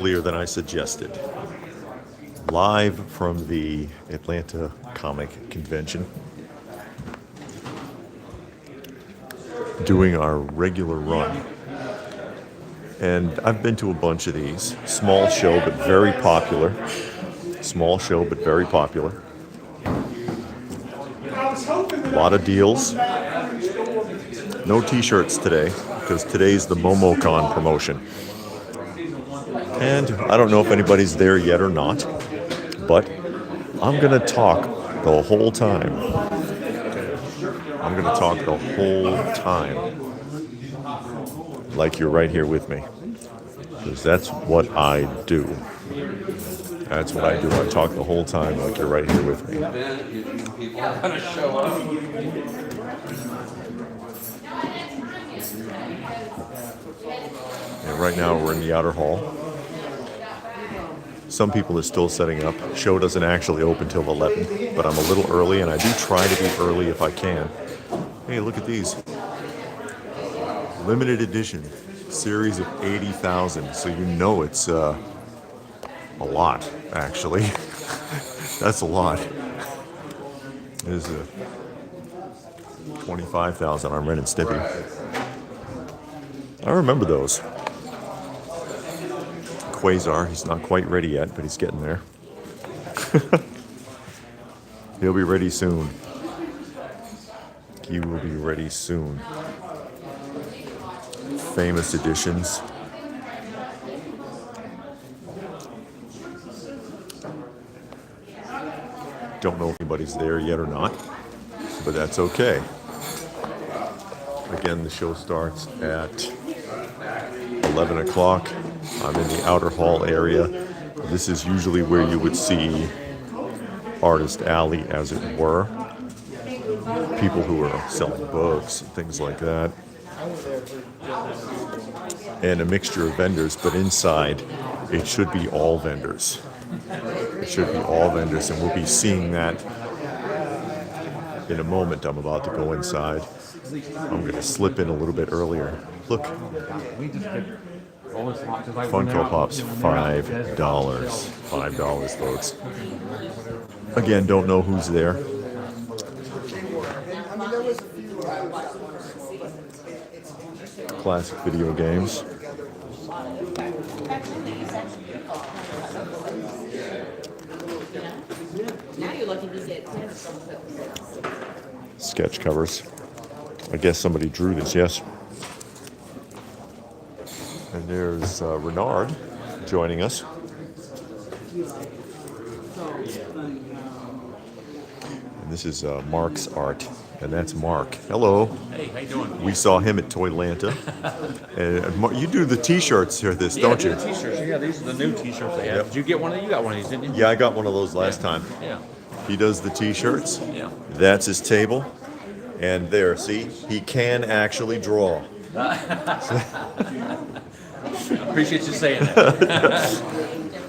Earlier than I suggested. Live from the Atlanta Comic Convention. Doing our regular run. And I've been to a bunch of these. Small show, but very popular. Small show, but very popular. A lot of deals. No t-shirts today, because today's the MomoCon promotion. And I don't know if anybody's there yet or not, but I'm going to talk the whole time. I'm going to talk the whole time like you're right here with me, because that's what I do. That's what I do. I talk the whole time like you're right here with me. And right now we're in the outer hall. Some people are still setting up. Show doesn't actually open till 11, but I'm a little early, and I do try to be early if I can. Hey, look at these. Limited edition, series of 80,000. So you know it's a lot, actually. That's a lot. There's a 25,000 on Ren and Stimpy. I remember those. Quasar, he's not quite ready yet, but he's getting there. He'll be ready soon. He will be ready soon. Famous editions. Don't know if anybody's there yet or not, but that's okay. Again, the show starts at 11 o'clock. I'm in the outer hall area. This is usually where you would see Artist Alley, as it were. People who are selling books and things like that. And a mixture of vendors, but inside it should be all vendors. It should be all vendors, and we'll be seeing that in a moment. I'm about to go inside. I'm going to slip in a little bit earlier. Look. Funko Pops, $5. $5, folks. Again, don't know who's there. Classic video games. Sketch covers. I guess somebody drew this, yes. And there's Renard joining us. And this is Mark's art. And that's Mark. Hello. Hey, how you doing? We saw him at Toylanta. And you do the t-shirts here, don't you? Yeah, the t-shirts. Yeah, these are the new t-shirts they have. Yep. Did you get one of these? You got one of these, didn't you? Yeah, I got one of those last time. Yeah. He does the t-shirts. Yeah. That's his table. And there, see? He can actually draw. I appreciate you saying that.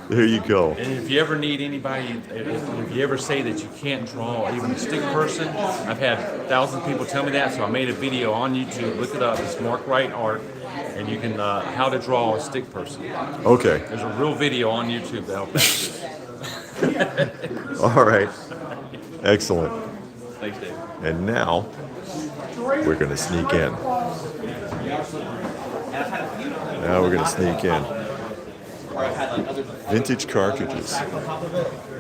There you go. And if you ever need anybody, if you ever say that you can't draw, even a stick person, I've had 1,000 people tell me that, so I made a video on YouTube. Look it up. It's Mark Wright Art, and you can how to draw a stick person. Okay. There's a real video on YouTube to help that. All right. Excellent. Thanks, Dave. And now we're going to sneak in. Now we're going to sneak in. Vintage cartridges.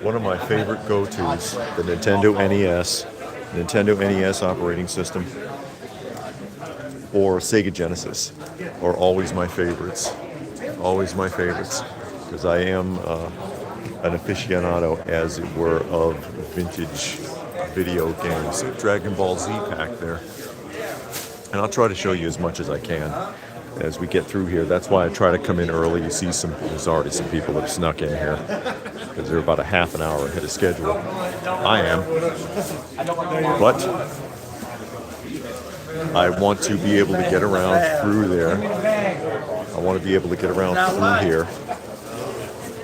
One of my favorite go-tos, the Nintendo NES. Nintendo NES operating system. Or Sega Genesis. Are always my favorites. Always my favorites. Because I am an aficionado, as it were, of vintage video games. Dragon Ball Z pack there. And I'll try to show you as much as I can as we get through here. That's why I try to come in early. You see there's already some people that have snuck in here because they're about a half an hour ahead of schedule. I am. But I want to be able to get around through there. I want to be able to get around through here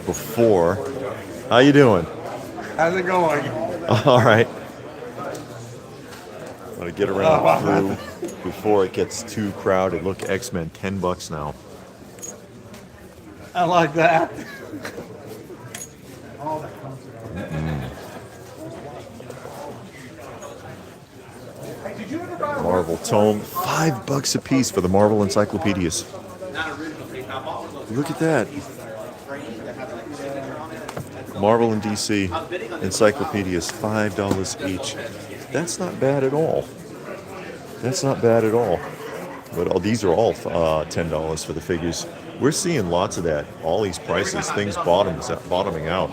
before. How you doing? How's it going? All right. I'm going to get around through before it gets too crowded. Look, X-Men, $10 now. I like that. Marvel tome, $5 a piece for the Marvel encyclopedias. Look at that. Marvel and DC encyclopedias, $5 each. That's not bad at all. That's not bad at all. But these are all $10 for the figures. We're seeing lots of that. All these prices, things bottoming out.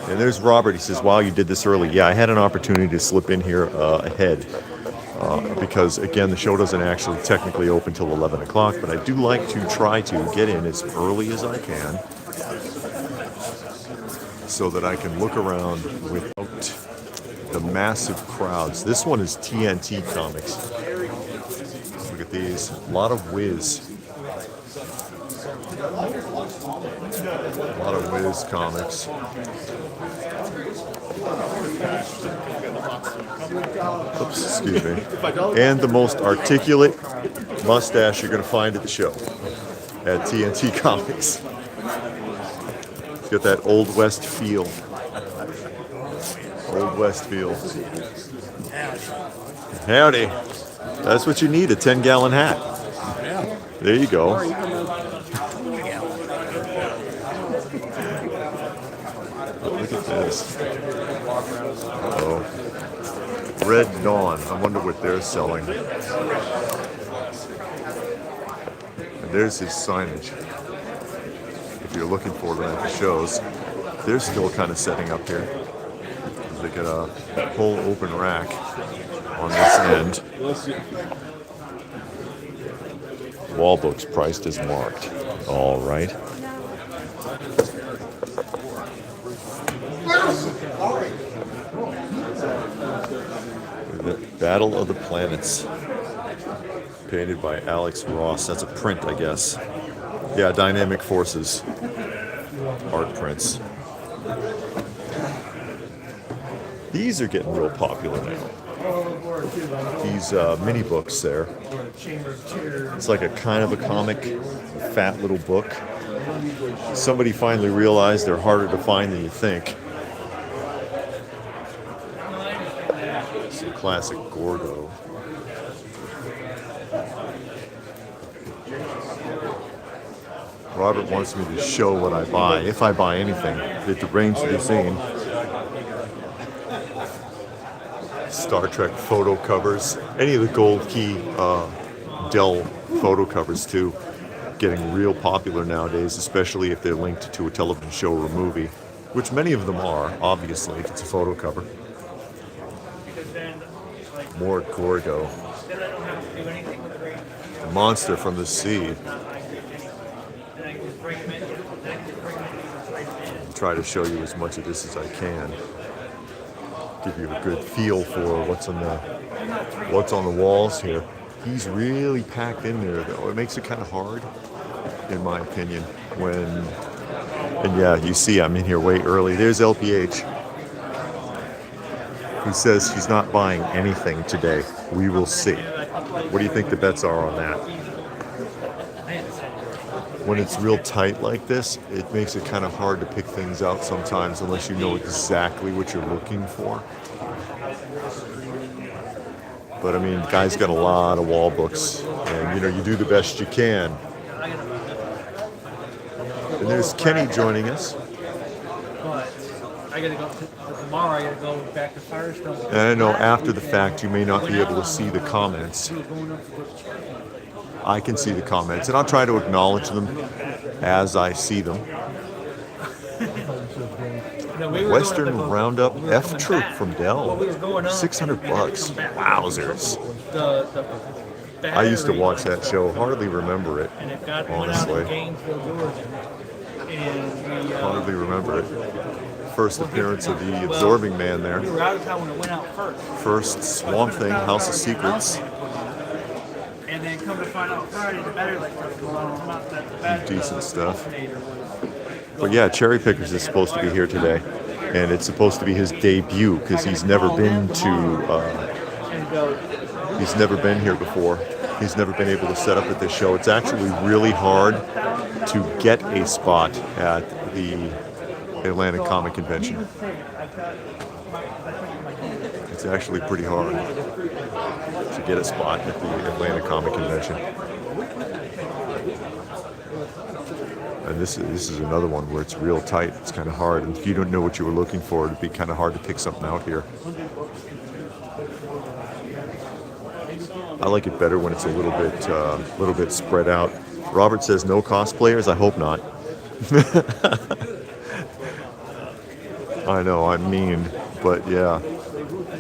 And there's Robert. He says, wow, you did this early. Yeah, I had an opportunity to slip in here ahead. Because, again, the show doesn't actually technically open till 11 o'clock. But I do like to try to get in as early as I can, so that I can look around without the massive crowds. This one is TNT Comics. Look at these. A lot of Wiz. A lot of Wiz comics. Oops, excuse me. And the most articulate mustache you're going to find at the show at TNT Comics. It's got that Old West feel. Old West feel. Howdy. That's what you need, a 10-gallon hat. There you go. Look at this. Oh. Red Dawn. I wonder what they're selling. And there's his signage. If you're looking for them at the shows, they're still kind of setting up here. They got a whole open rack on this end. Wall books priced as marked. All right. The Battle of the Planets, painted by Alex Ross. That's a print, I guess. Yeah, Dynamic Forces art prints. These are getting real popular now. These mini books there. It's like a kind of a comic, fat little book. Somebody finally realized they're harder to find than you think. Some classic Gordo. Robert wants me to show what I buy, if I buy anything. It remains to be seen. Star Trek photo covers, any of the Gold Key Dell photo covers too, getting real popular nowadays, especially if they're linked to a television show or a movie, which many of them are, obviously, if it's a photo cover. More Gordo. The monster from the sea. I'll try to show you as much of this as I can. Give you a good feel for what's on the walls here. He's really packed in there, though. It makes it kind of hard, in my opinion. And yeah, you see, I'm in here way early. There's LPH. He says he's not buying anything today. We will see. What do you think the bets are on that? When it's real tight like this, it makes it kind of hard to pick things out sometimes unless you know exactly what you're looking for. But I mean, the guy's got a lot of wall books, and you do the best you can. And there's Kenny joining us. But I gotta go tomorrow. I gotta go back to Firestone. And I know after the fact you may not be able to see the comments. I can see the comments, and I'll try to acknowledge them as I see them. Western Roundup F Troop from Dell, $600. Wowzers! I used to watch that show, hardly remember it, honestly. Hardly remember it. First appearance of the Absorbing Man there. First Swamp Thing, House of Secrets. And then come to find out Friday, the battery light started going on. Decent stuff. But yeah, Cherry Pickers is supposed to be here today. And it's supposed to be his debut because he's never been here before. He's never been able to set up at this show. It's actually really hard to get a spot at the Atlanta Comic Convention. It's actually pretty hard to get a spot at the Atlanta Comic Convention. And this is another one where it's real tight. It's kind of hard. And if you don't know what you were looking for, it'd be kind of hard to pick something out here. I like it better when it's a little bit spread out. Robert says no cosplayers. I hope not. I know, I'm mean, but yeah,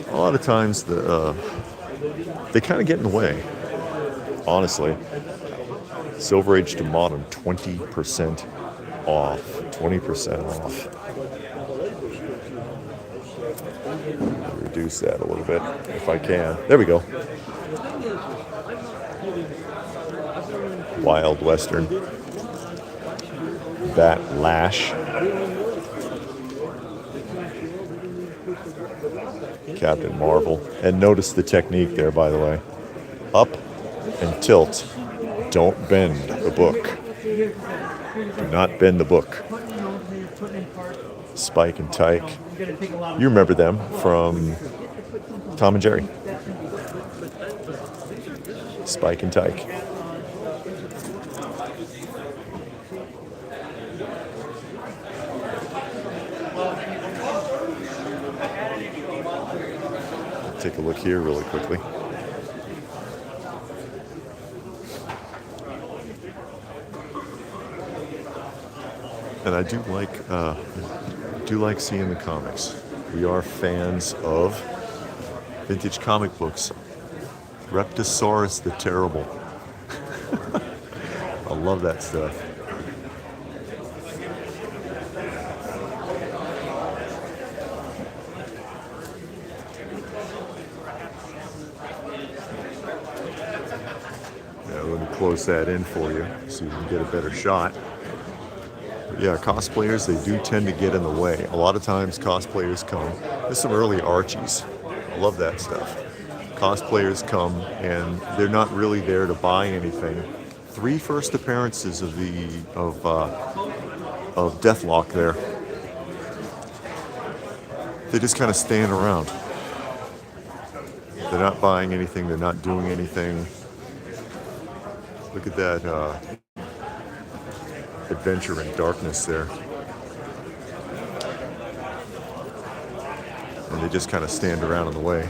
a lot of times they kind of get in the way. Honestly, Silver Age to Modern, 20% off. 20% off. Reduce that a little bit if I can. There we go. Wild Western. Bat Lash. Captain Marvel. And notice the technique there, by the way. Up and tilt. Don't bend the book. Do not bend the book. Spike and Tyke. You remember them from Tom and Jerry. Spike and Tyke. Take a look here really quickly. And I do like seeing the comics. We are fans of vintage comic books. Reptosaurus the Terrible. I love that stuff. Yeah, let me close that in for you so you can get a better shot. But yeah, cosplayers, they do tend to get in the way. A lot of times cosplayers come. There's some early Archies. I love that stuff. Cosplayers come and they're not really there to buy anything. 3 first appearances of Deathlock there. They just kind of stand around. They're not buying anything. They're not doing anything. Look at that Adventure in Darkness there. And they just kind of stand around in the way.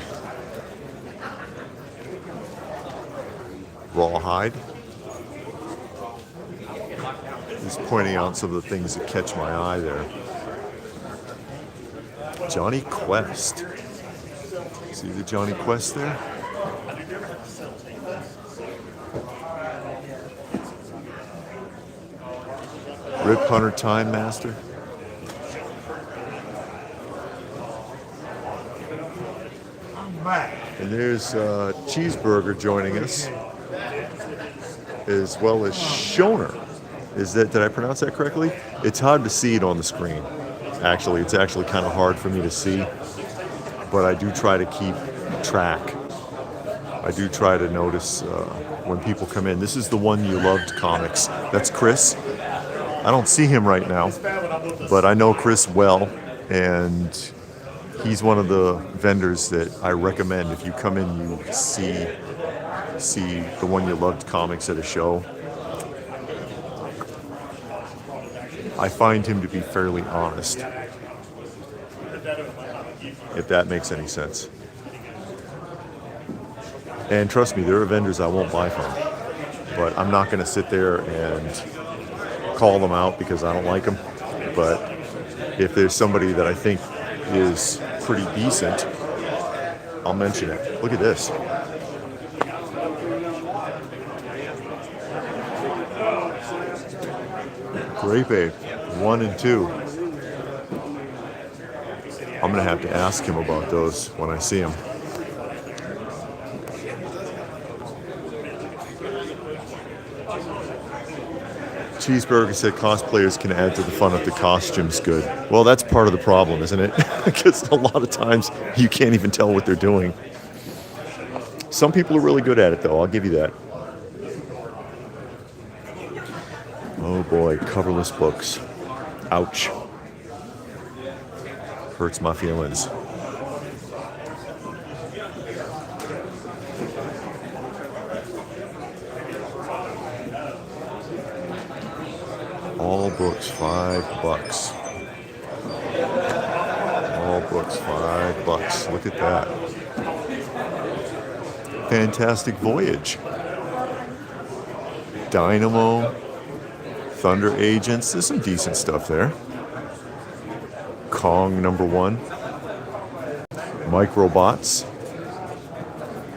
Rawhide. He's pointing out some of the things that catch my eye there. Johnny Quest. See the Johnny Quest there? Rip Hunter Time Master. And there's Cheeseburger joining us, as well as Shoner. Did I pronounce that correctly? It's hard to see it on the screen. Actually, it's actually kind of hard for me to see, but I do try to keep track. I do try to notice when people come in. This is the One You Loved comics. That's Chris. I don't see him right now, but I know Chris well, and he's one of the vendors that I recommend. If you come in, you see the One You Loved comics at a show. I find him to be fairly honest, if that makes any sense. And trust me, there are vendors I won't buy from, but I'm not going to sit there and call them out because I don't like them. But if there's somebody that I think is pretty decent, I'll mention it. Look at this. Grape Ape 1 and 2. I'm gonna have to ask him about those when I see him. Cheeseburger said cosplayers can add to the fun if the costume's good. Well, that's part of the problem, isn't it? Because a lot of times you can't even tell what they're doing. Some people are really good at it, though. I'll give you that. Oh boy, coverless books. Ouch. Hurts my feelings. All books, $5. All books, $5. Look at that. Fantastic Voyage. Dynamo. Thunder Agents. There's some decent stuff there. Kong #1. Microbots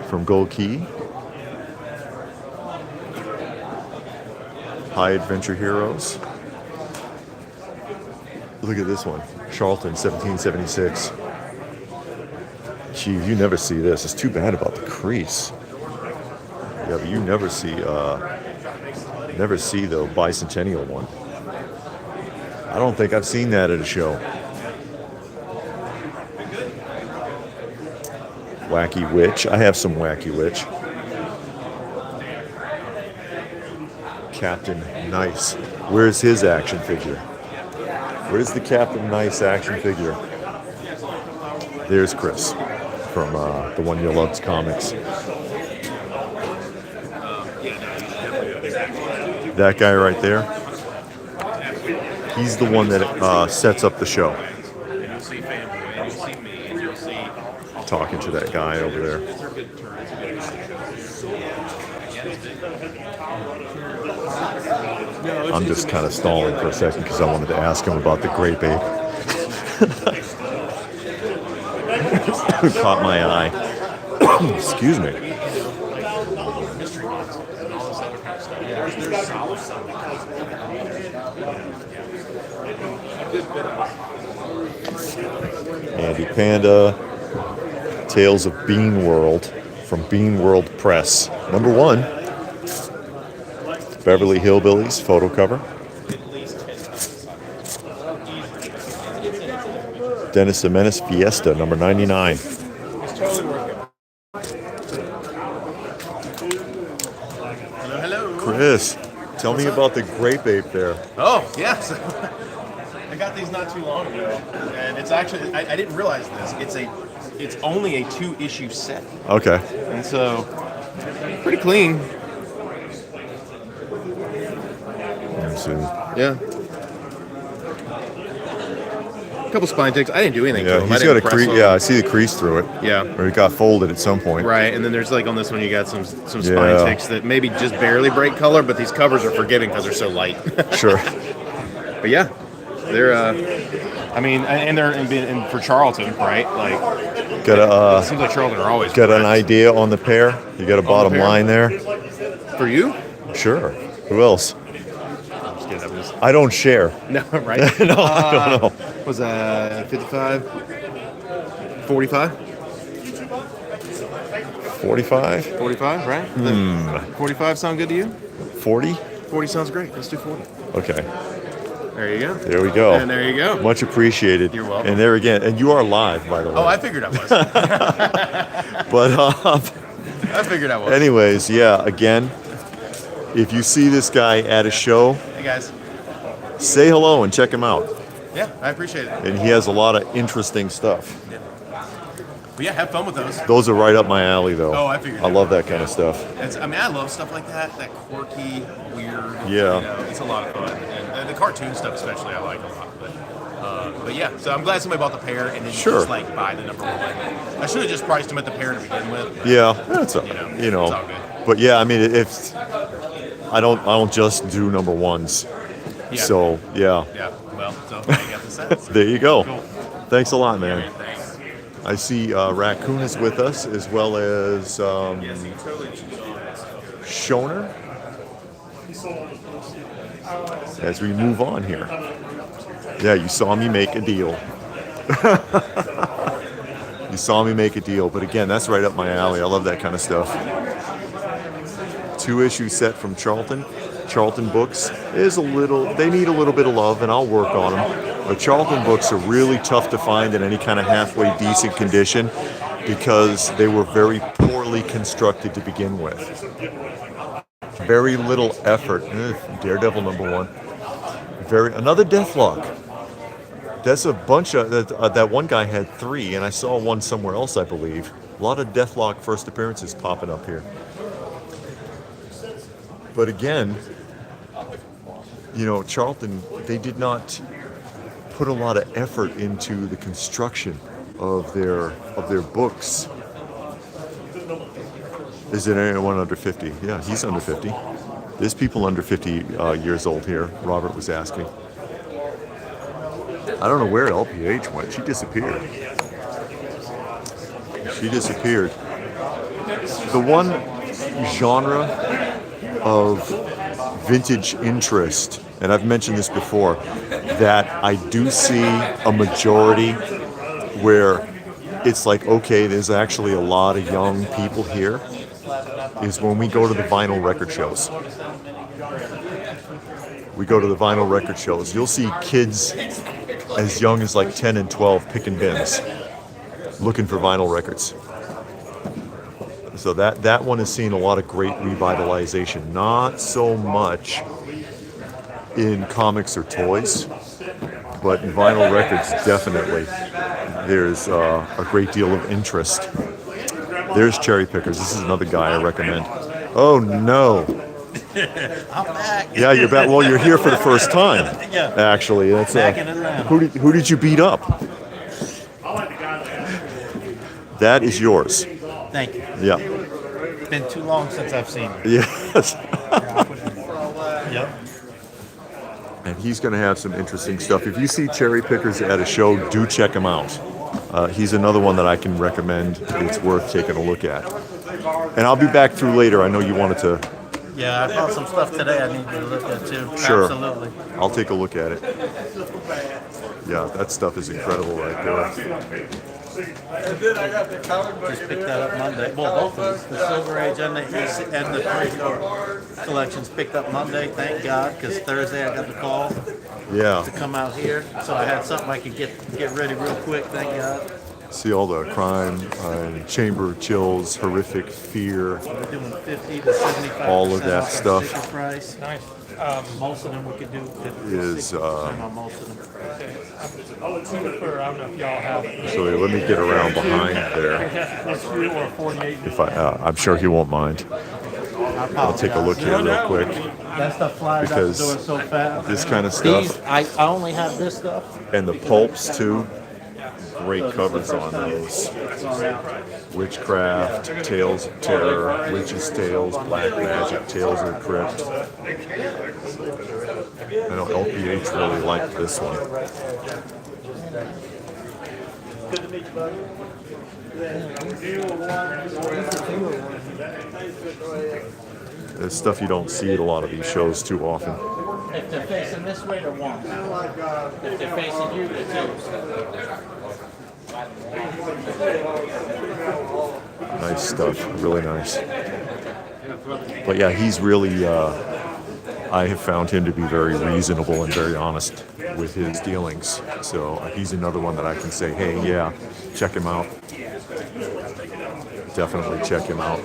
from Gold Key. High Adventure Heroes. Look at this one. Charlton, 1776. Gee, you never see this. It's too bad about the crease. Yeah, but you never see the bicentennial one. I don't think I've seen that at a show. Wacky Witch. I have some Wacky Witch. Captain Nice. Where's his action figure? Where's the Captain Nice action figure? There's Chris from the One You Loves Comics. That guy right there, he's the one that sets up the show. Talking to that guy over there. I'm just kind of stalling for a second because I wanted to ask him about the grape ape. Caught my eye. Excuse me. Andy Panda. Tales of Bean World from Bean World Press. #1. Beverly Hillbillies photo cover. Dennis the Menace Fiesta #99. Hello. Chris, tell me about the grape ape there. Oh, yes. I got these not too long ago, and it's actually I didn't realize this. It's only a 2-issue set, Okay. and so pretty clean. Let me see. Yeah. A couple spine ticks. I didn't do anything to Yeah, them. he's got a crease. Yeah, I see the crease through it. Yeah. Or it got folded at some point. Right, and then there's like on this one you got some spine Yeah. ticks that maybe just barely break color, but these covers are forgiving because they're so light. Sure. But yeah, they're. I mean, and they're in for Charlton, right? Like, Got it seems like Charlton are always an correct. idea on the pair? You got a bottom pair? line there? For you? Sure. Who else? I'm just kidding. I'm just I don't share. no, right? No, I don't know. Was 55, 45, 45? 45, right? 45 sound good to you? 40? 40 sounds great. Let's do 40. Okay. There you go. There we go. And there you go. Much appreciated. You're welcome. And there again, and you are live, by the way. Oh, I figured I was. But I figured I was. anyways, yeah, again, if you see this guy at a show, Hey guys. say hello and check him out. Yeah, I appreciate it. And he has a lot of interesting stuff. But yeah, have fun with those. Those are right up my alley, though. Oh, I figured I they love were. that kind of stuff. I mean, I love stuff like that. That quirky, weird. Yeah. You know, it's a lot of fun. And the cartoon stuff, especially, I like a lot. But yeah, so I'm glad somebody bought the pair and then Sure. just like buy the #1. I should have just priced them at the pair to begin with. Yeah, that's a, You know, it's all good. But yeah, I mean, if I don't just do #1s. Yeah. So yeah, Yeah. Well, so I got the sets. there you go. Cool. Thanks a lot, man. Thanks. I see Raccoon is with us as well as Shoner. As we move on here. Yeah, you saw me make a deal. You saw me make a deal, but again, that's right up my alley. I love that kind of stuff. 2-issue set from Charlton. Charlton books they need a little bit of love, and I'll work on them. But Charlton books are really tough to find in any kind of halfway decent condition because they were very poorly constructed to begin with. Very little effort. Daredevil #1. Another Deathlock. That's a bunch of that one guy had 3, and I saw one somewhere else, I believe. A lot of Deathlock first appearances popping up here. But again, Charlton, they did not put a lot of effort into the construction of their books. Is it anyone under 50? Yeah, he's under 50. There's people under 50 years old here. Robert was asking. I don't know where LPH went. She disappeared. The one genre of vintage interest, and I've mentioned this before, that I do see a majority where it's like, okay, there's actually a lot of young people here, is when we go to the vinyl record shows. You'll see kids as young as like 10 and 12 picking bins, looking for vinyl records. So that one has seen a lot of great revitalization. Not so much in comics or toys, but in vinyl records, definitely. There's a great deal of interest. There's Cherry Pickers. This is another guy I recommend. Oh no. I'm back. Yeah, you're back. Well, you're here for the first time. Yeah. Actually, that's Back in Atlanta. who did you beat up? That is yours. Thank you. Yeah. It's been too long since I've seen it. Yes. Yep. And he's going to have some interesting stuff. If you see Cherry Pickers at a show, do check him out. He's another one that I can recommend. It's worth taking a look at. And I'll be back through later. I know you wanted to. Yeah, I found some stuff today I need to look at too. Sure. Absolutely. I'll take a look at it. Yeah, that stuff is incredible right there. Just picked that up Monday. Well, both of them, the Silver Age and the 3-star collections picked up Monday. Thank God, because Thursday I got the call Yeah. to come out here, so I had something I could get ready real quick. Thank God. See all the crime, chamber chills, horrific fear, We're doing 50 to 75%. all of that off our stuff. sticker price. Nice. Most of them we could do 50 Is, 60% on most of them. I'll look for, I don't know if y'all have it. So let me get around behind there. That's you or 48. If I'm sure he won't mind. I'll take a look here real quick. That stuff flies out the Because door so fast. this kind of These, stuff, I only have this stuff. and the pulps too. Great covers on those. Witchcraft, Tales of Terror, Witch's Tales, Black Magic, Tales of the Crypt. I know LPH really liked this one. Good to meet you, buddy. There's stuff you don't see at a lot of these shows too often. If they're facing this way, they're one. If they're facing you, they're two. Nice stuff, really nice. But yeah, he's really, I have found him to be very reasonable and very honest with his dealings. So he's another one that I can say, hey, yeah, check him out. Definitely check him out.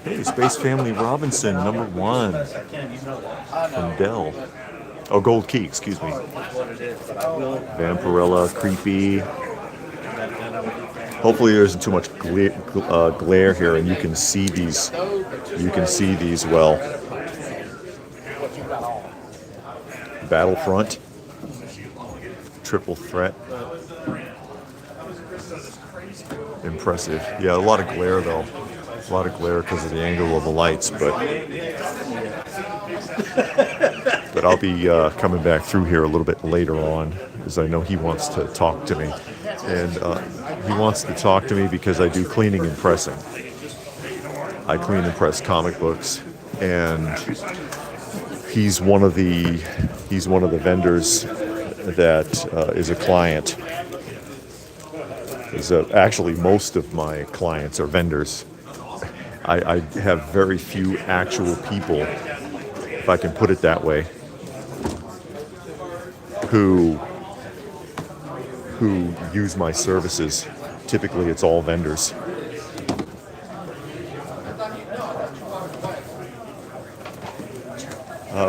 Hey, Space Family Robinson, #1 from Dell. Oh, Gold Key, excuse me. Vampirella, Creepy. Hopefully there isn't too much glare here and you can see these. You can see these well. Battlefront. Triple Threat. Impressive. Yeah, a lot of glare though. A lot of glare because of the angle of the lights, but I'll be coming back through here a little bit later on because I know he wants to talk to me. And he wants to talk to me because I do cleaning and pressing. I clean and press comic books, and he's one of the vendors that is a client. Actually, most of my clients are vendors. I have very few actual people, if I can put it that way, who use my services. Typically, it's all vendors.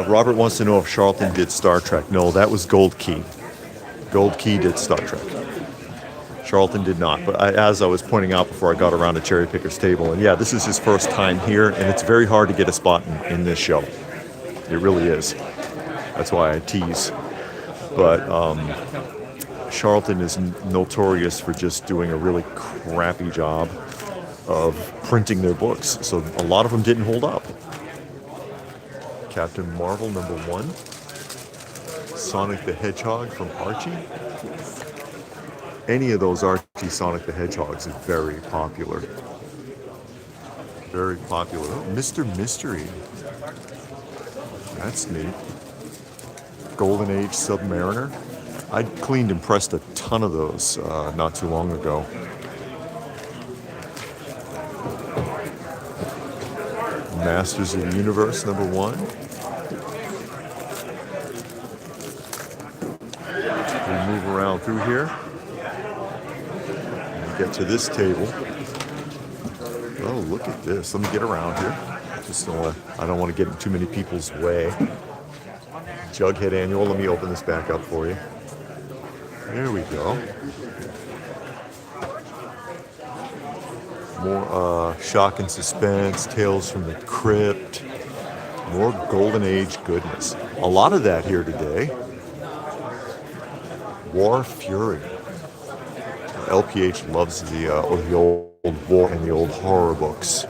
Robert wants to know if Charlton did Star Trek. No, that was Gold Key. Gold Key did Star Trek. Charlton did not. But as I was pointing out before I got around to Cherry Picker's table, and yeah, this is his first time here, and it's very hard to get a spot in this show. It really is. That's why I tease. But Charlton is notorious for just doing a really crappy job of printing their books. So a lot of them didn't hold up. Captain Marvel #1. Sonic the Hedgehog from Archie. Any of those Archie Sonic the Hedgehogs is very popular. Very popular. Oh, Mr. Mystery. That's neat. Golden Age Submariner. I cleaned and pressed a ton of those not too long ago. Masters of the Universe #1. We move around through here. And get to this table. Oh, look at this. Let me get around here. I don't want to get in too many people's way. Jughead Annual. Let me open this back up for you. There we go. More shock and suspense, Tales from the Crypt, more Golden Age goodness. A lot of that here today. War Fury. LPH loves the old war and the old horror books.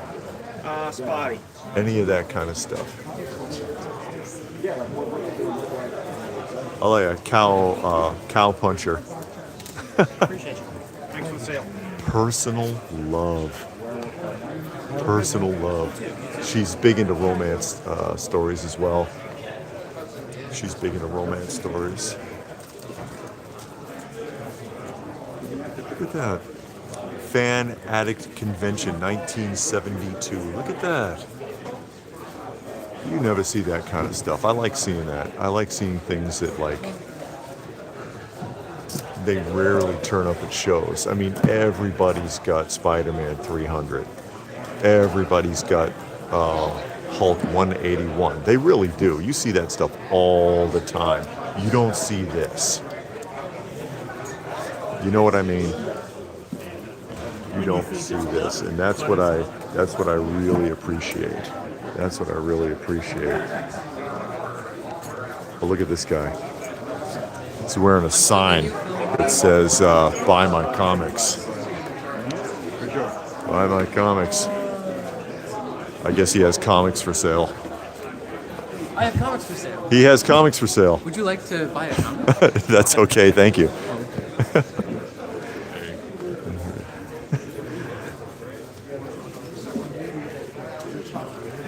Spotty. Any of that kind of stuff. I like a cow puncher. Appreciate you. Thanks for the sale. Personal love. Personal love. She's big into romance stories as well. She's big into romance stories. Look at that. Fan Addict Convention 1972. Look at that. You never see that kind of stuff. I like seeing that. I like seeing things that they rarely turn up at shows. I mean, everybody's got Spider-Man 300. Everybody's got Hulk 181. They really do. You see that stuff all the time. You don't see this. You know what I mean? You don't see this, and that's what I really appreciate. That's what I really appreciate. But look at this guy. He's wearing a sign that says, buy my comics. Buy my comics. I guess he has comics for sale. I have comics for sale. He has comics for sale. Would you like to buy a comic? That's okay, thank you.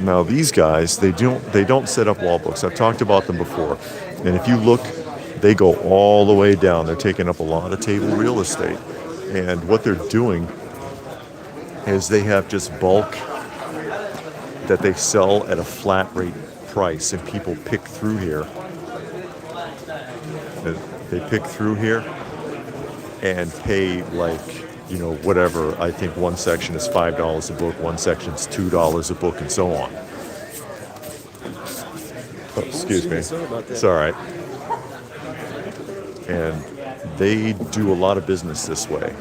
Now these guys, they don't set up wall books. I've talked about them before. And if you look, they go all the way down. They're taking up a lot of table real estate. And what they're doing is they have just bulk that they sell at a flat rate price, and people pick through here. And they pick through here and pay whatever. I think one section is $5 a book, one section is $2 a book, and so on. Oh, excuse me. It's all right. And they do a lot of business this way.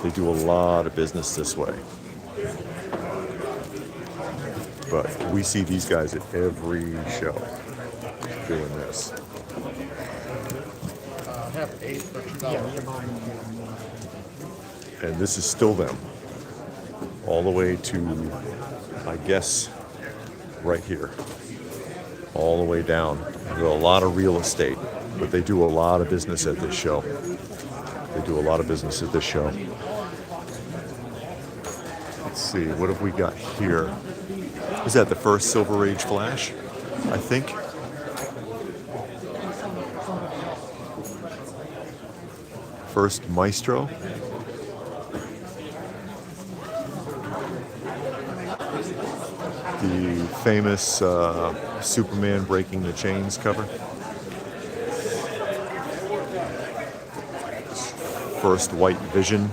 They do a lot of business this way. But we see these guys at every show doing this. And this is still them. All the way to, I guess, right here. All the way down. There's a lot of real estate, but they do a lot of business at this show. They do a lot of business at this show. Let's see, what have we got here? Is that the first Silver Age Flash? I think. First Maestro. The famous Superman Breaking the Chains cover. First White Vision.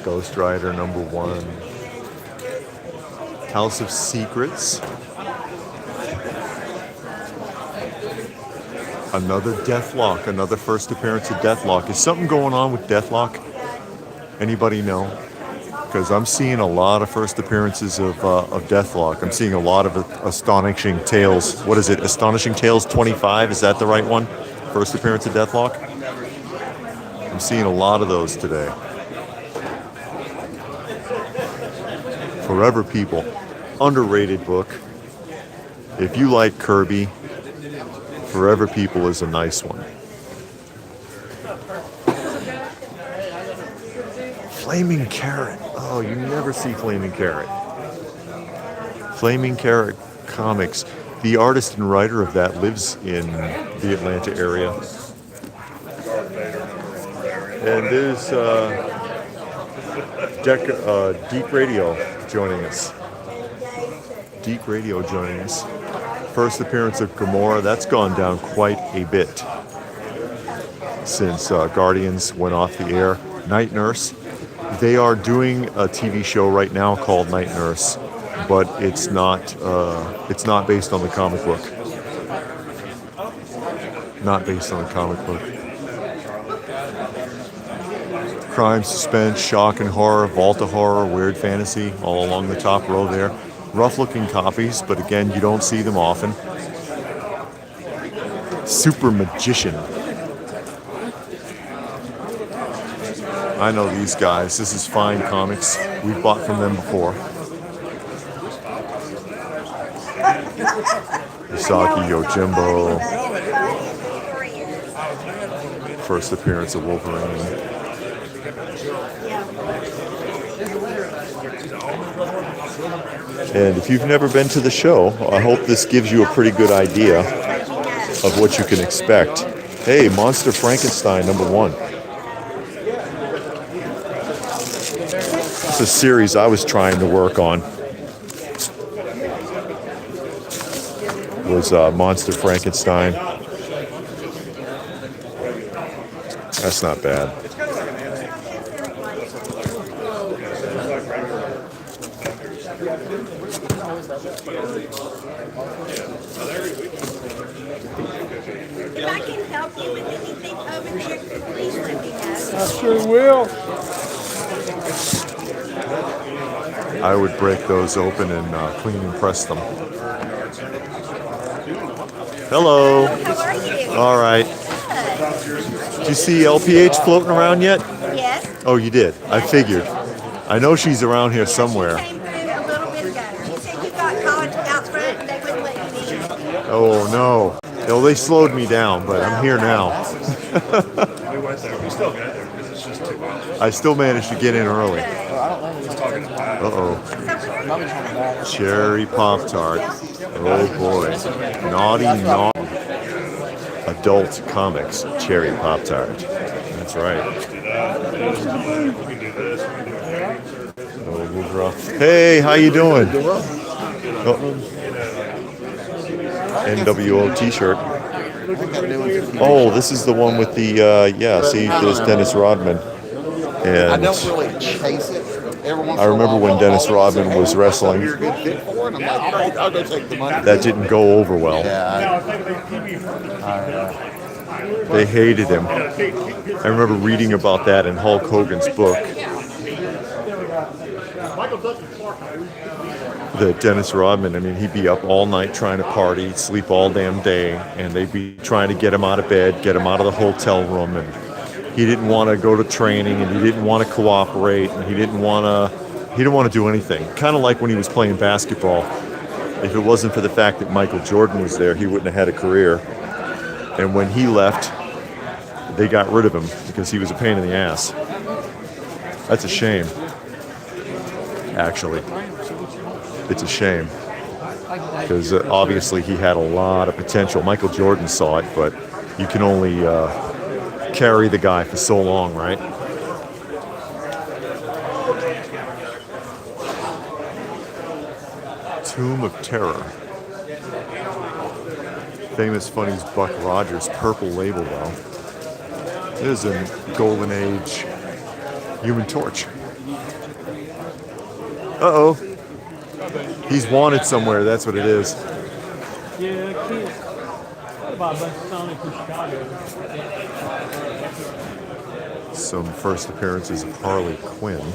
Ghost Rider #1. House of Secrets. Another Deathlock, another first appearance of Deathlock. Is something going on with Deathlock? Anybody know? Because I'm seeing a lot of first appearances of Deathlock. I'm seeing a lot of Astonishing Tales. What is it? Astonishing Tales 25? Is that the right one? First appearance of Deathlock? I'm seeing a lot of those today. Forever People. Underrated book. If you like Kirby, Forever People is a nice one. Flaming Carrot. Oh, you never see Flaming Carrot. Flaming Carrot Comics. The artist and writer of that lives in the Atlanta area. And there's Deep Radio joining us. Deep Radio joining us. First appearance of Gamora. That's gone down quite a bit since Guardians went off the air. Night Nurse. They are doing a TV show right now called Night Nurse, but it's not based on the comic book. Not based on the comic book. Crime, suspense, shock and horror, vault of horror, weird fantasy, all along the top row there. Rough-looking copies, but again, you don't see them often. Super Magician. I know these guys. This is Fine Comics. We've bought from them before. Isaki Yojimbo. First appearance of Wolverine. And if you've never been to the show, I hope this gives you a pretty good idea of what you can expect. Hey, Monster Frankenstein #1. It's a series I was trying to work on. Was Monster Frankenstein. That's not bad. If I can help you with anything over there, please let me know. I sure will. I would break those open and clean and press them. Hello. How are you? All right. Did you see LPH floating around yet? Yes. Oh, you did. I figured. I know she's around here somewhere. She came through a little bit ago. She said you got caught out front and they wouldn't let you in. Oh no. No, they slowed me down, but I'm here now. We went there. We still got there because it's just too much. I still managed to get in early. Just talking about Uh-oh. Cherry Pop-Tart. Oh boy. Naughty. Adult Comics. Cherry Pop-Tart. That's right. Hey, how you doing? Oh. NWO t-shirt. Oh, this is the one with the, see, there's Dennis Rodman. And I don't really chase it. Every once I in a remember while, when Dennis I'll Rodman say, was "Hey, wrestling. You're a good fit for it." I'm like, I'll go take the money. That didn't go over well. Yeah, They hated him. I remember reading about that in Hulk Hogan's book. The Dennis Rodman, I mean, he'd be up all night trying to party, sleep all damn day, and they'd be trying to get him out of bed, get him out of the hotel room, and he didn't want to go to training, and he didn't want to cooperate, and he didn't want to do anything. Kind of like when he was playing basketball. If it wasn't for the fact that Michael Jordan was there, he wouldn't have had a career. And when he left, they got rid of him because he was a pain in the ass. That's a shame. Actually, it's a shame because obviously he had a lot of potential. Michael Jordan saw it, but you can only carry the guy for so long, right? Tomb of Terror. Famous Funnies Buck Rogers, purple label though. There's a golden age Human Torch. Uh-oh. He's wanted somewhere, that's what it is. Yeah, I can't. About a bunch of Sonic from Chicago. Some first appearances of Harley Quinn.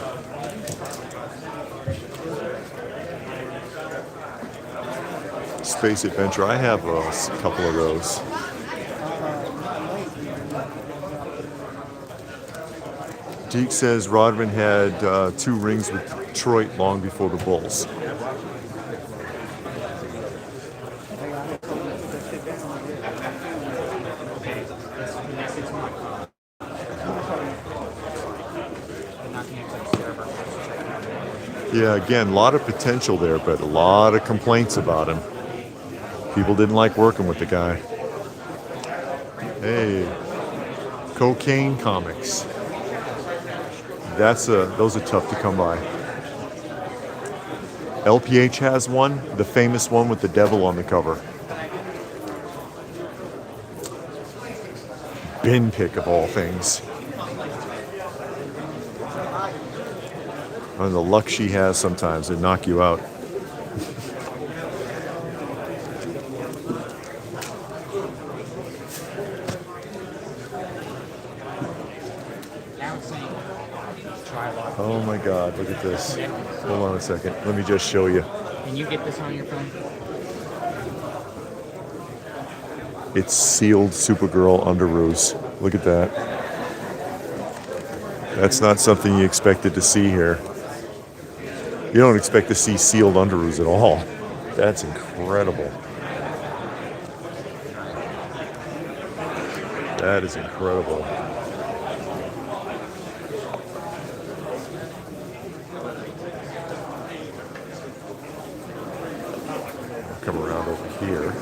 Space Adventure, I have a couple of those. Deke says Rodman had 2 rings with Detroit long before the Bulls. Yeah, again, a lot of potential there, but a lot of complaints about him. People didn't like working with the guy. Hey, Cocaine Comics. Those are tough to come by. LPH has one, the famous one with the devil on the cover. Bin pick of all things. And the luck she has sometimes, they knock you out. Oh my God, look at this. Hold on a second. Let me just show you. Can you get this on your phone? It's sealed Supergirl underoos. Look at that. That's not something you expected to see here. You don't expect to see sealed underoos at all. That's incredible. That is incredible. Come around over here.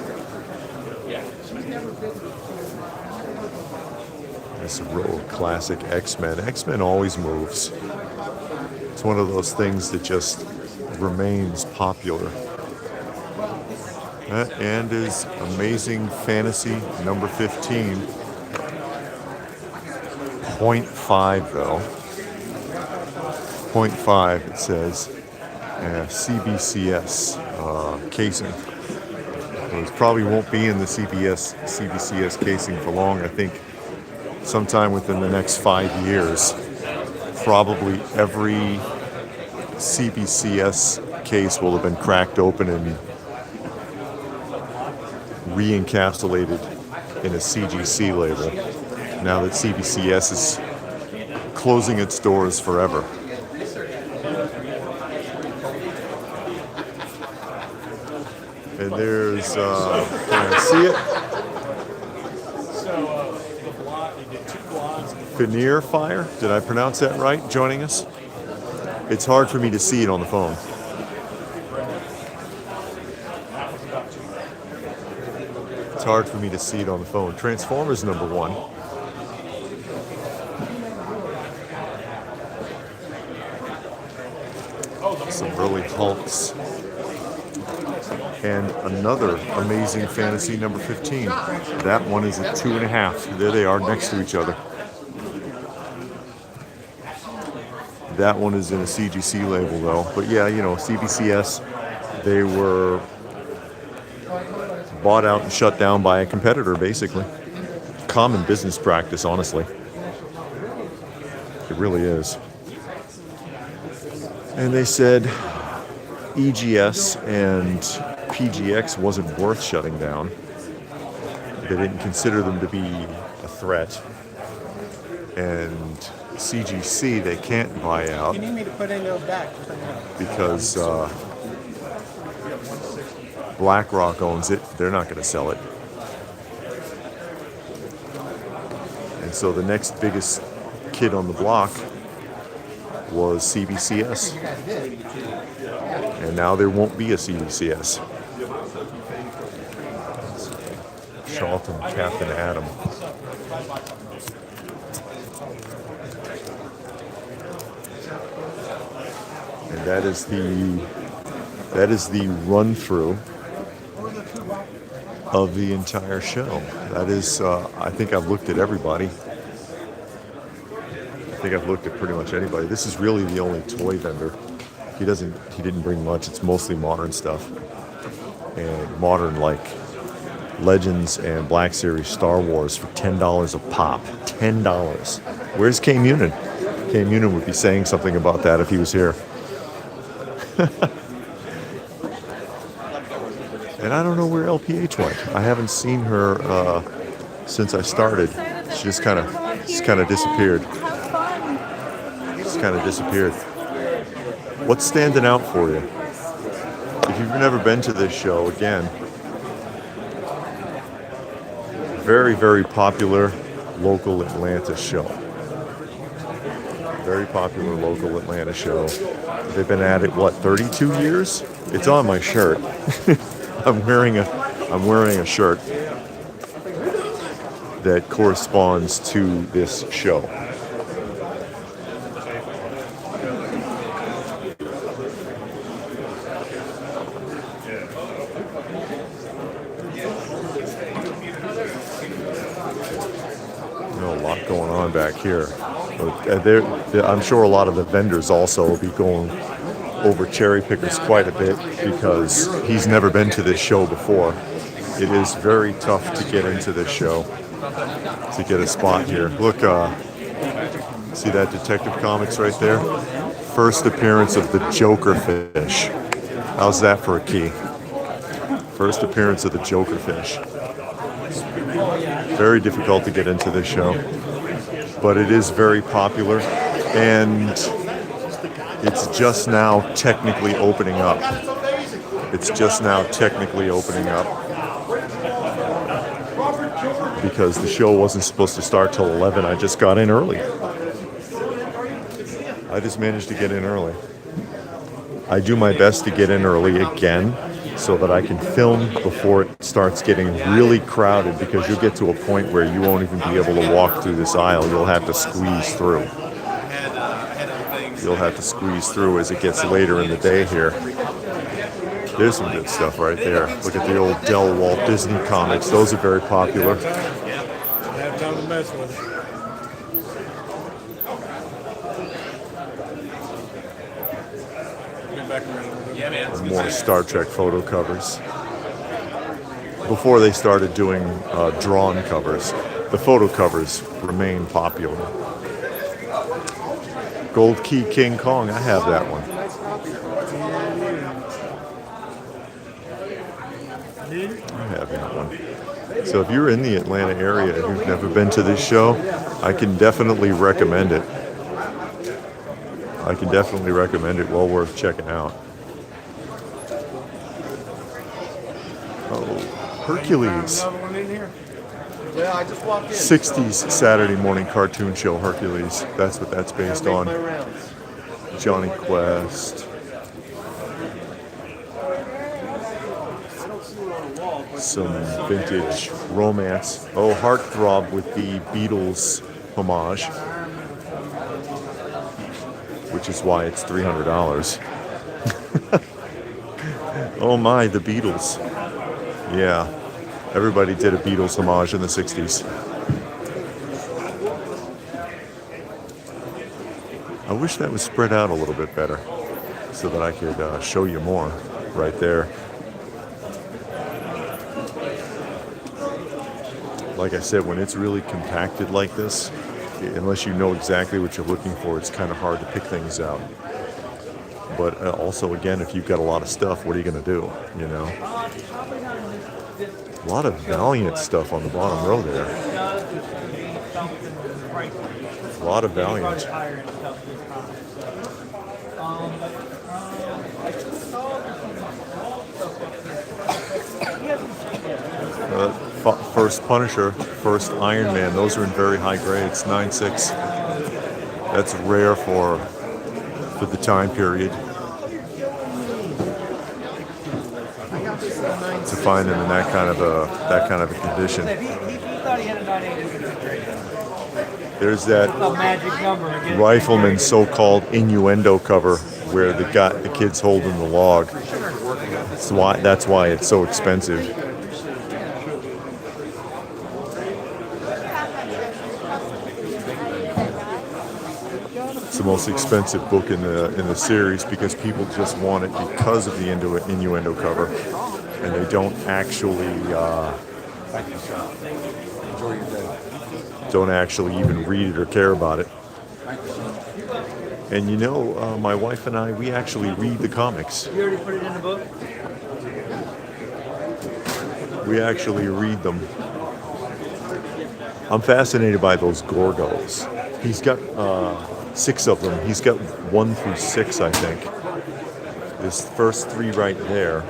This row of classic X-Men. X-Men always moves. It's one of those things that just remains popular. That and is Amazing Fantasy number 15. 0.5 though. 0.5 it says. CBCS casing. So it probably won't be in the CBCS casing for long. I think sometime within the next 5 years, probably every CBCS case will have been cracked open and re-encapsulated in a CGC label. Now that CBCS is closing its doors forever. And there's, can I see it? Veneer Fire, did I pronounce that right, joining us? It's hard for me to see it on the phone. It's hard for me to see it on the phone. Transformers number 1. Some early Hulks. And another Amazing Fantasy number 15. That one is at 2.5. There they are next to each other. That one is in a CGC label though. But yeah, you know, CBCS, they were bought out and shut down by a competitor basically. Common business practice, honestly. It really is. And they said EGS and PGX wasn't worth shutting down. They didn't consider them to be a threat. And CGC they can't buy out. You need me to put in those back? Because BlackRock owns it. They're not going to sell it. And so the next biggest kid on the block was CBCS. And now there won't be a CBCS. Charlton Captain Adam. And that is the run through of the entire show. That is, I think I've looked at everybody. I think I've looked at pretty much anybody. This is really the only toy vendor. He didn't bring much. It's mostly modern stuff. And modern, like Legends and Black Series Star Wars for $10 a pop. $10. Where's K Munin? K Munin would be saying something about that if he was here. And I don't know where LPH went. I haven't seen her since I started. She just kind of disappeared. Just kind of disappeared. What's standing out for you? If you've never been to this show, again, very, very popular local Atlanta show. Very popular local Atlanta show. They've been at it, what, 32 years? It's on my shirt. I'm wearing a shirt that corresponds to this show. A lot going on back here. I'm sure a lot of the vendors also will be going over Cherry Pickers quite a bit because he's never been to this show before. It is very tough to get into this show, to get a spot here. Look, see that Detective Comics right there? First appearance of the Joker fish. How's that for a key? First appearance of the Joker fish. Very difficult to get into this show, but it is very popular, and it's just now technically opening up. It's just now technically opening up because the show wasn't supposed to start till 11. I just got in early. I just managed to get in early. I do my best to get in early again so that I can film before it starts getting really crowded, because you'll get to a point where you won't even be able to walk through this aisle. You'll have to squeeze through. You'll have to squeeze through as it gets later in the day here. There's some good stuff right there. Look at the old Dell Walt Disney comics. Those are very popular. Have time to mess with it. Get back around. Yeah, man. More Star Trek photo covers. Before they started doing drawn covers, the photo covers remain popular. Gold Key King Kong, I have that one. I have that one. So if you're in the Atlanta area and you've never been to this show, I can definitely recommend it. I can definitely recommend it. Well worth checking out. Oh, Hercules. Yeah, I just walked in. 60s Saturday morning cartoon show, Hercules. That's what that's based on. Johnny Quest. Some vintage romance. Oh, Heartthrob with the Beatles homage, which is why it's $300. Oh my, the Beatles. Yeah, everybody did a Beatles homage in the 60s. I wish that was spread out a little bit better so that I could show you more right there. Like I said, when it's really compacted like this, unless you know exactly what you're looking for, it's kind of hard to pick things out. But also, again, if you've got a lot of stuff, what are you going to do, you know? A lot of Valiant stuff on the bottom row there. A lot of Valiant. First Punisher, first Iron Man, those are in very high grades, 9.6. That's rare for the time period to find them in that kind of a condition. There's that Rifleman so-called innuendo cover where the kid's holding the log. That's why it's so expensive. It's the most expensive book in the series because people just want it because of the innuendo cover, and they don't actually even read it or care about it. And you know, my wife and I, we actually read the comics. You already put it in the book? We actually read them. I'm fascinated by those Gorgos. He's got 6 of them. He's got 1 through 6, I think. This first 3 right there.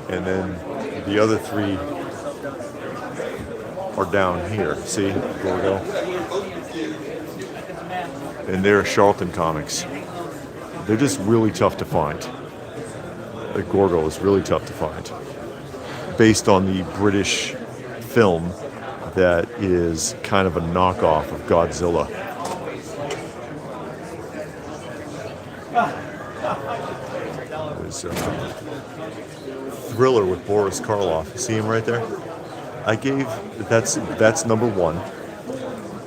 And then the other 3 are down here. See, Gorgo? And they're Charlton comics. They're just really tough to find. The Gorgo is really tough to find. Based on the British film that is kind of a knockoff of Godzilla. There's Thriller with Boris Karloff. You see him right there? That's number 1.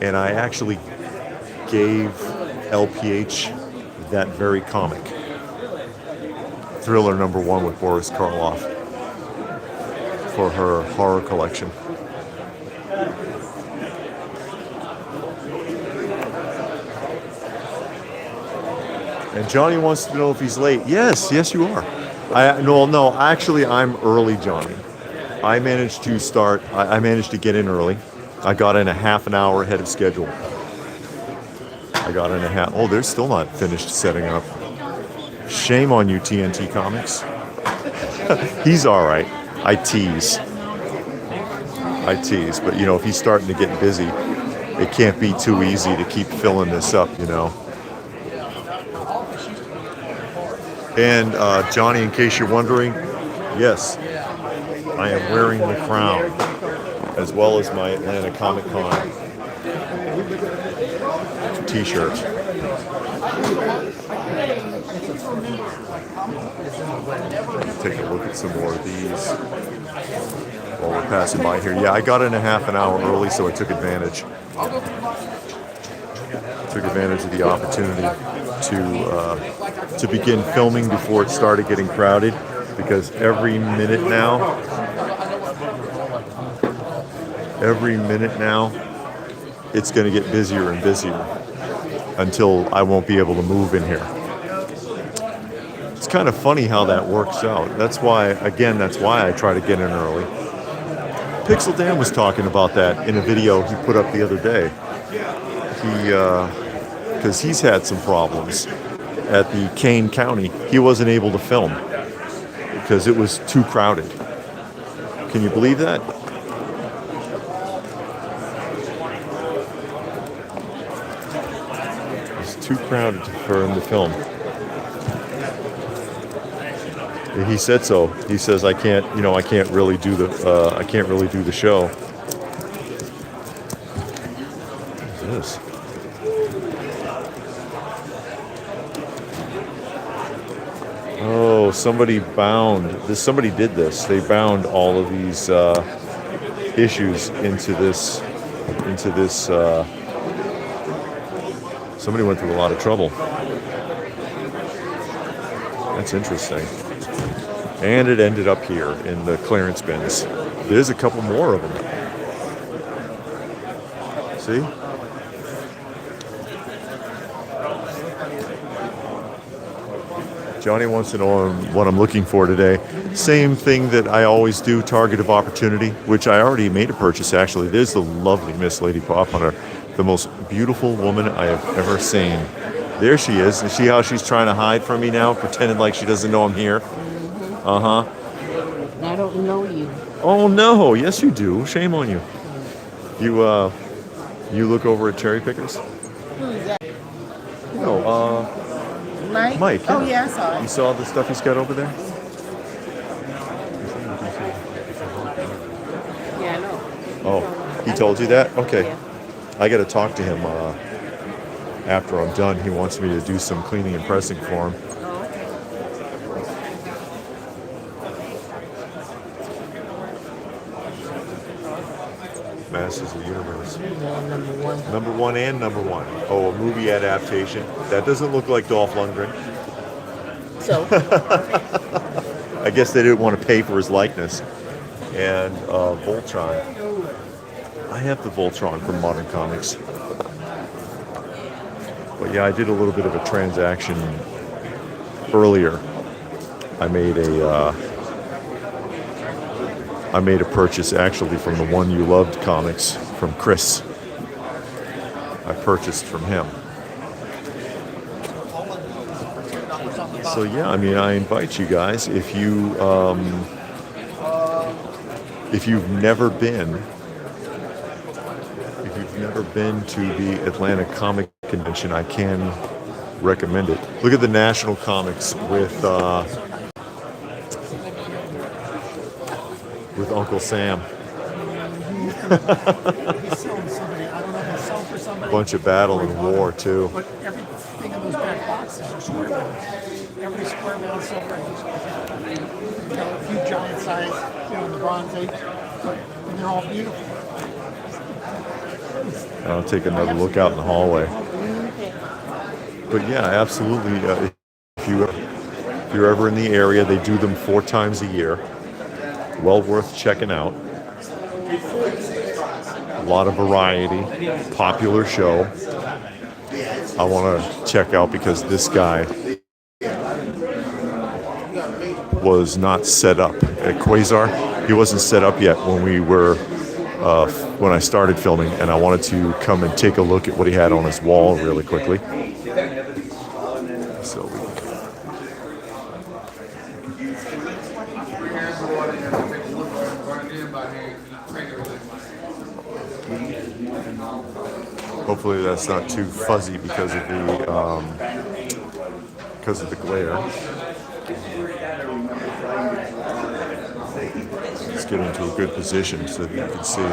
And I actually gave LPH that very comic. Thriller number 1 with Boris Karloff for her horror collection. And Johnny wants to know if he's late. Yes, you are. No, actually I'm early, Johnny. I managed to get in early. I got in a half an hour ahead of schedule. Oh, they're still not finished setting up. Shame on you, TNT Comics. He's all right. I tease, but you know, if he's starting to get busy, it can't be too easy to keep filling this up, you know. And Johnny, in case you're wondering, yes, I am wearing the crown, as well as my Atlanta Comic Con t-shirt. Take a look at some more of these while we're passing by here. Yeah, I got in a half an hour early, so I took advantage. Took advantage of the opportunity to begin filming before it started getting crowded, because every minute now, it's going to get busier and busier until I won't be able to move in here. It's kind of funny how that works out. That's why I try to get in early. Pixel Dan was talking about that in a video he put up the other day. Because he's had some problems at the Kane County. He wasn't able to film because it was too crowded. Can you believe that? It's too crowded for him to film. He said so. He says I can't really do the show. What's this? Oh, somebody did this. They bound all of these issues into this. Somebody went through a lot of trouble. That's interesting. And it ended up here in the clearance bins. There's a couple more of them. See? Johnny wants to know what I'm looking for today. Same thing that I always do, target of opportunity, which I already made a purchase, actually. There's the lovely Miss Lady Pop Hunter, the most beautiful woman I have ever seen. There she is. And see how she's trying to hide from me now, pretending like she doesn't know I'm here? Uh-huh. I don't know you. Oh, no. Yes, you do. Shame on you. You look over at Cherry Pickers? Who's that? No, Mike? Mike. Oh, yeah, I saw it. You saw the stuff he's got over there? Yeah, I know. Oh, he told you that? Okay. Yeah. I got to talk to him after I'm done. He wants me to do some cleaning and pressing for him. Oh, okay. Masters of the Universe. Number one and number one. Oh, a movie adaptation. That doesn't look like Dolph Lundgren. So, I guess they didn't want to pay for his likeness. And Voltron. I have the Voltron from Modern Comics. But yeah, I did a little bit of a transaction earlier. I made a purchase actually from the One You Loved comics from Chris. I purchased from him. So yeah, I mean, I invite you guys if you've never been to the Atlanta Comic Convention, I can recommend it. Look at the National Comics with Uncle Sam. He's selling somebody. I don't know if he's selling for somebody. Bunch of battle and war too. But everything in those back boxes are square bounds. Every square bound silver age. You've got a few giant size, in the Bronze Age, and they're all beautiful. I'll take another look out in the hallway. But yeah, absolutely. If you're ever in the area, they do them 4 times a year. Well worth checking out. A lot of variety. Popular show. I want to check out because this guy was not set up at Quasar. He wasn't set up yet when I started filming, and I wanted to come and take a look at what he had on his wall really quickly. So hopefully that's not too fuzzy because of the glare. Let's get into a good position so that you can see.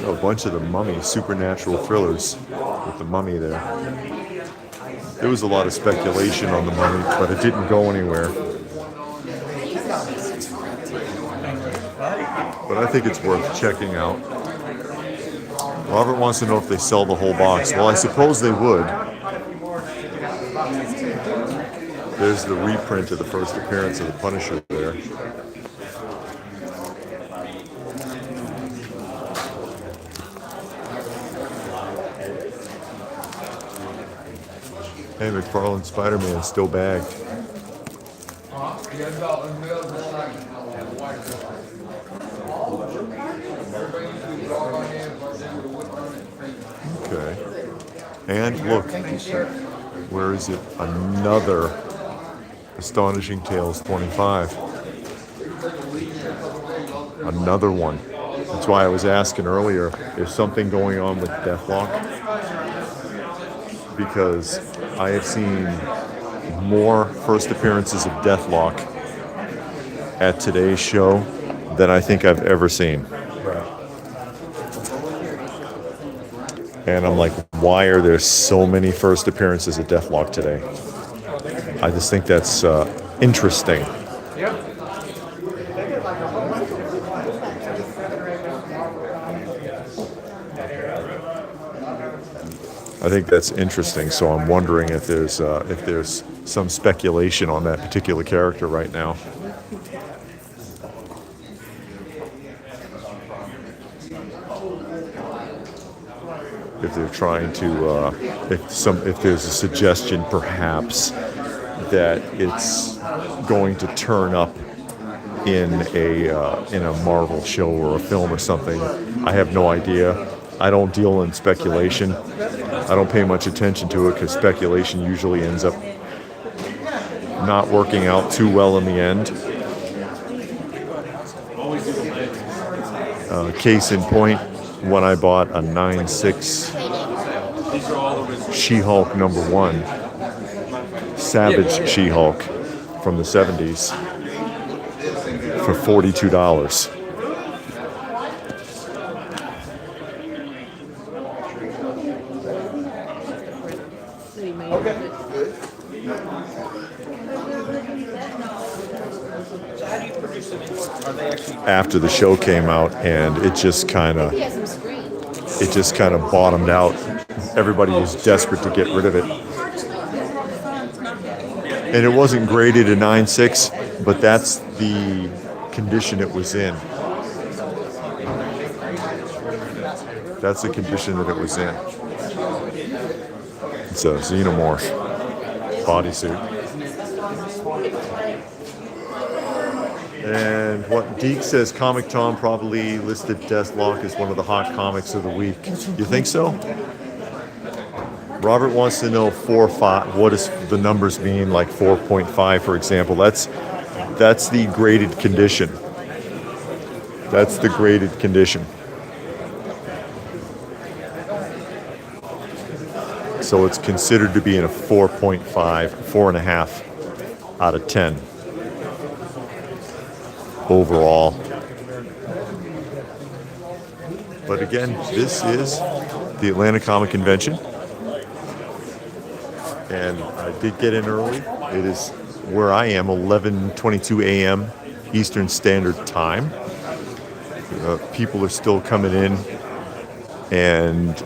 A bunch of the Mummy supernatural thrillers with the Mummy there. There was a lot of speculation on the Mummy, but it didn't go anywhere. But I think it's worth checking out. Robert wants to know if they sell the whole box. Well, I suppose they would. There's the reprint of the first appearance of the Punisher there. Hey, McFarlane Spider-Man still bagged. Okay. And look, where is it? Another Astonishing Tales 25. Another one. That's why I was asking earlier, is something going on with Deathlock? Because I have seen more first appearances of Deathlock at today's show than I think I've ever seen. And I'm like, why are there so many first appearances of Deathlock today? I just think that's interesting. I think that's interesting. So I'm wondering if there's some speculation on that particular character right now. If they're trying to, if there's a suggestion perhaps that it's going to turn up in a Marvel show or a film or something, I have no idea. I don't deal in speculation. I don't pay much attention to it because speculation usually ends up not working out too well in the end. Case in point, when I bought a 9.6 She-Hulk #1, Savage She-Hulk from the 70s for $42. after the show came out, and it just kind of bottomed out. Everybody was desperate to get rid of it. And it wasn't graded a 9.6, but that's the condition it was in. That's the condition that it was in. It's a xenomorph bodysuit. And what Deke says, Comic Tom probably listed Deathlock as one of the hot comics of the week. You think so? Robert wants to know 4.5. What does the numbers mean? Like 4.5, for example. That's the graded condition. That's the graded condition. So it's considered to be in a 4.5, 4.5 out of 10 overall. But again, this is the Atlanta Comic Convention. And I did get in early. It is where I am, 11:22 a.m. Eastern Standard Time. People are still coming in, and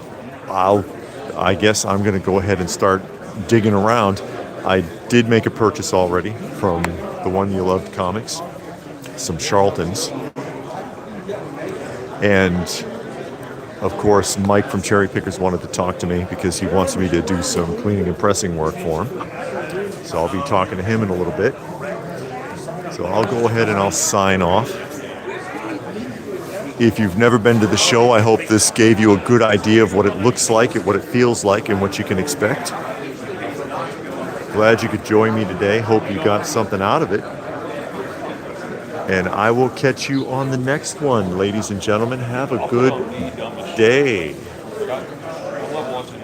I guess I'm going to go ahead and start digging around. I did make a purchase already from the One You Loved Comics, some Charltons, and of course Mike from Cherry Pickers wanted to talk to me because he wants me to do some cleaning and pressing work for him. So I'll be talking to him in a little bit. So I'll go ahead and I'll sign off. If you've never been to the show, I hope this gave you a good idea of what it looks like, and what it feels like, and what you can expect. Glad you could join me today. Hope you got something out of it. And I will catch you on the next one, ladies and gentlemen. Have a good day. I love watching